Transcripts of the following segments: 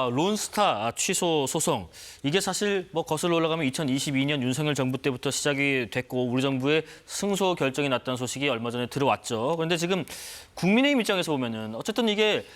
론스타 취소 소송 이게 사실 뭐 거슬러 올라가면 2022년 윤석열 정부 때부터 시작이 됐고 우리 정부의 승소 결정이 났다는 소식이 얼마 전에 들어왔죠. 그런데 지금 국민의힘 입장에서 보면은 어쨌든 이게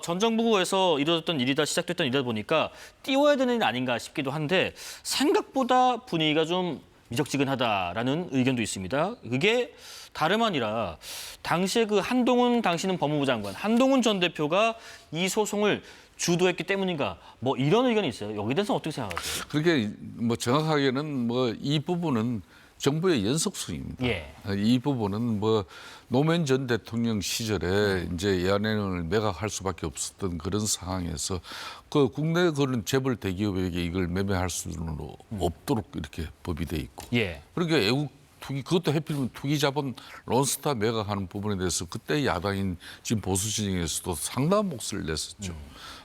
전 정부에서 이루어졌던 일이다 시작됐던 일이다 보니까 띄워야 되는 일 아닌가 싶기도 한데 생각보다 분위기가 좀 미적지근하다라는 의견도 있습니다. 그게 다름 아니라 당시에 그 한동훈 당시는 법무부 장관, 한동훈 전 대표가 이 소송을 주도했기 때문인가 뭐 이런 의견이 있어요. 여기에 대해서 어떻게 생각하세요? 그렇게 뭐 정확하게는 뭐 이 부분은 정부의 연속성입니다. 예. 이 부분은 뭐 노무현 전 대통령 시절에 이제 연행을 매각할 수밖에 없었던 그런 상황에서 그 국내 그런 재벌 대기업에게 이걸 매매할 수는 없도록 이렇게 법이 돼 있고. 예. 그러니까 애국 투기 그것도 하필이면 투기 자본 론스타 매각하는 부분에 대해서 그때 야당인 지금 보수 진영에서도 상당한 몫을 냈었죠.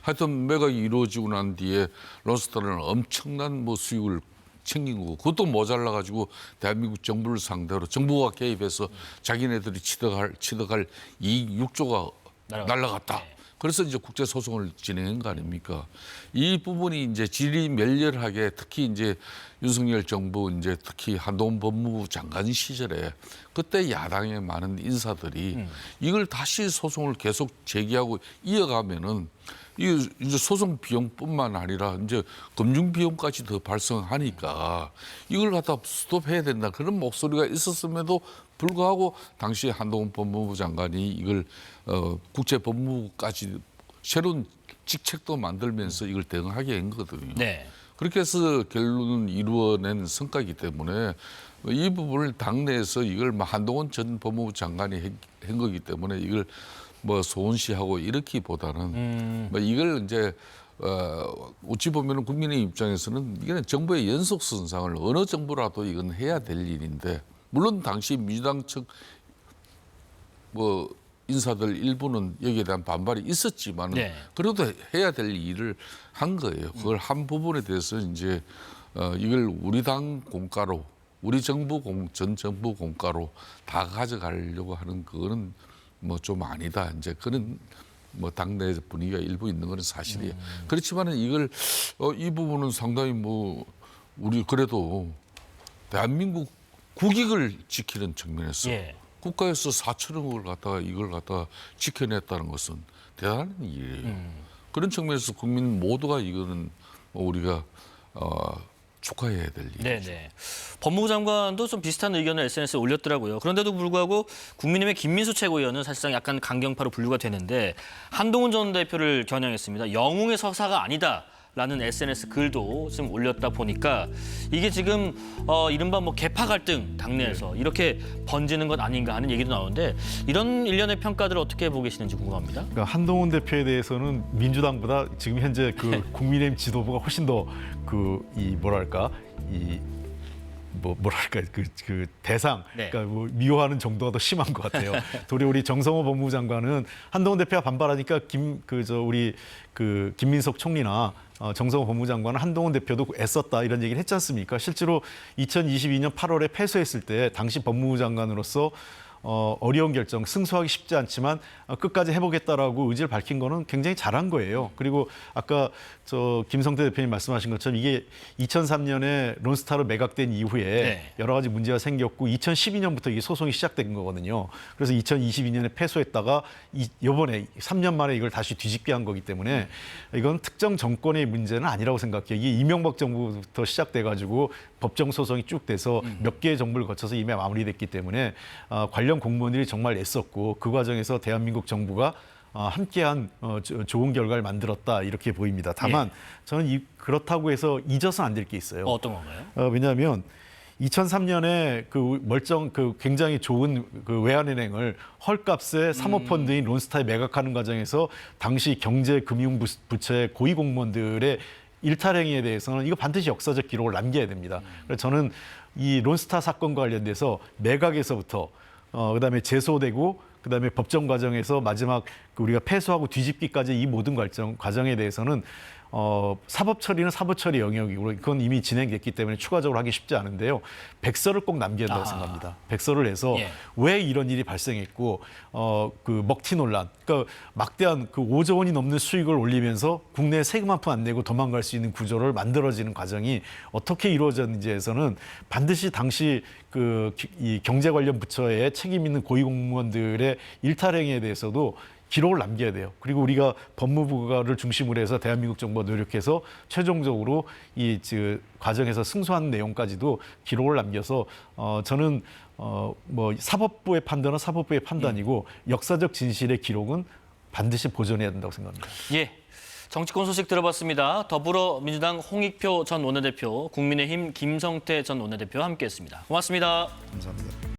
하여튼 매각이 이루어지고 난 뒤에 론스타는 엄청난 뭐 수익을 챙긴 거고 그것도 모자라 가지고 대한민국 정부를 상대로 정부가 개입해서 자기네들이 취득할 이익 6조가 날라갔다. 네. 그래서 이제 국제 소송을 진행한 거 아닙니까? 이 부분이 이제 질이 멸렬하게 특히 이제 윤석열 정부 이제 특히 한동훈 법무부 장관 시절에 그때 야당의 많은 인사들이 이걸 다시 소송을 계속 제기하고 이어가면은 이 이제 소송 비용뿐만 아니라 이제 금융 비용까지 더 발생하니까 이걸 갖다 스톱해야 된다 그런 목소리가 있었음에도 불구하고 당시 한동훈 법무부 장관이 이걸 국제 법무부까지 새로운 직책도 만들면서 이걸 대응하게 한 거거든요. 네. 그렇게 해서 결론은 이루어낸 성과이기 때문에 이 부분을 당내에서 이걸 뭐 한동훈 전 법무부 장관이 한 거기 때문에 이걸 뭐 소원시하고 이렇기보다는 뭐 이걸 이제 어찌 보면은 국민의 입장에서는 이게 정부의 연속선상을 어느 정부라도 이건 해야 될 일인데 물론 당시 민주당 측 뭐 인사들 일부는 여기에 대한 반발이 있었지만 네. 그래도 해야 될 일을 한 거예요. 그걸 한 부분에 대해서 이제 이걸 우리 당 공가로 우리 정부 전 정부 공가로 다 가져가려고 하는 그거는 뭐 좀 아니다. 이제 그런 뭐 당내 분위기가 일부 있는 건 사실이에요. 그렇지만은 이걸 이 부분은 상당히 뭐 우리 그래도 대한민국 국익을 지키는 측면에서 예. 국가에서 4천억을 갖다가 이걸 갖다가 지켜냈다는 것은 대단한 일이에요. 그런 측면에서 국민 모두가 이거는 우리가 축하해야 될 일이죠. 네네. 법무부 장관도 좀 비슷한 의견을 SNS에 올렸더라고요. 그런데도 불구하고 국민의힘의 김민수 최고위원은 사실상 약간 강경파로 분류가 되는데 한동훈 전 대표를 겨냥했습니다. 영웅의 서사가 아니다라는 SNS 글도 좀 올렸다 보니까 이게 지금 이른바 뭐 개파 갈등 당내에서 이렇게 번지는 것 아닌가 하는 얘기도 나오는데 이런 일련의 평가들을 어떻게 보고 계시는지 궁금합니다. 그러니까 한동훈 대표에 대해서는 민주당보다 지금 현재 그 국민의힘 지도부가 훨씬 더 이 뭐랄까 그 대상, 네. 그러니까 뭐 미워하는 정도가 더 심한 것 같아요. 도리 우리 정성호 법무부 장관은 한동훈 대표가 반발하니까 우리 김민석 총리나 정성호 법무부 장관은 한동훈 대표도 애썼다 이런 얘기를 했지 않습니까? 실제로 2022년 8월에 패소했을 때 당시 법무부 장관으로서 어려운 결정, 승소하기 쉽지 않지만 끝까지 해보겠다라고 의지를 밝힌 거는 굉장히 잘한 거예요. 그리고 아까 김성태 대표님 말씀하신 것처럼 이게 2003년에 론스타로 매각된 이후에 네. 여러 가지 문제가 생겼고 2012년부터 이게 소송이 시작된 거거든요. 그래서 2022년에 패소했다가 이번에 3년 만에 이걸 다시 뒤집게 한 거기 때문에 이건 특정 정권의 문제는 아니라고 생각해요. 이게 이명박 정부부터 시작돼가지고 법정 소송이 쭉 돼서 몇 개의 정부를 거쳐서 이미 마무리됐기 때문에 관련 공무원들이 정말 애썼고 그 과정에서 대한민국 정부가 함께한 좋은 결과를 만들었다 이렇게 보입니다. 다만 저는 그렇다고 해서 잊어서는 안 될 게 있어요. 어떤 건가요? 왜냐하면 2003년에 굉장히 좋은 외환은행을 헐값에 사모펀드인 론스타에 매각하는 과정에서 당시 경제금융부처의 고위공무원들의 일탈 행위에 대해서는 이거 반드시 역사적 기록을 남겨야 됩니다. 그래서 저는 이 론스타 사건과 관련돼서 매각에서부터 그다음에 제소되고 그다음에 법정 과정에서 마지막 우리가 패소하고 뒤집기까지 이 모든 과정에 대해서는 사법 처리는 사법 처리 영역이고 그건 이미 진행됐기 때문에 추가적으로 하기 쉽지 않은데요. 백서를 꼭 남겨야 된다고 생각합니다. 백서를 내서 예. 왜 이런 일이 발생했고 그 먹튀 논란, 그러니까 막대한 그 5조 원이 넘는 수익을 올리면서 국내에 세금 한 푼 안 내고 도망갈 수 있는 구조를 만들어지는 과정이 어떻게 이루어졌는지에서는 반드시 당시 이 경제 관련 부처에 책임 있는 고위공무원들의 일탈행위에 대해서도 기록을 남겨야 돼요. 그리고 우리가 법무부를 중심으로 해서 대한민국 정부가 노력해서 최종적으로 이 과정에서 승소한 내용까지도 기록을 남겨서 저는 뭐 사법부의 판단은 사법부의 판단이고 역사적 진실의 기록은 반드시 보존해야 된다고 생각합니다. 예. 정치권 소식 들어봤습니다. 더불어민주당 홍익표 전 원내대표, 국민의힘 김성태 전 원내대표와 함께했습니다. 고맙습니다. 감사합니다.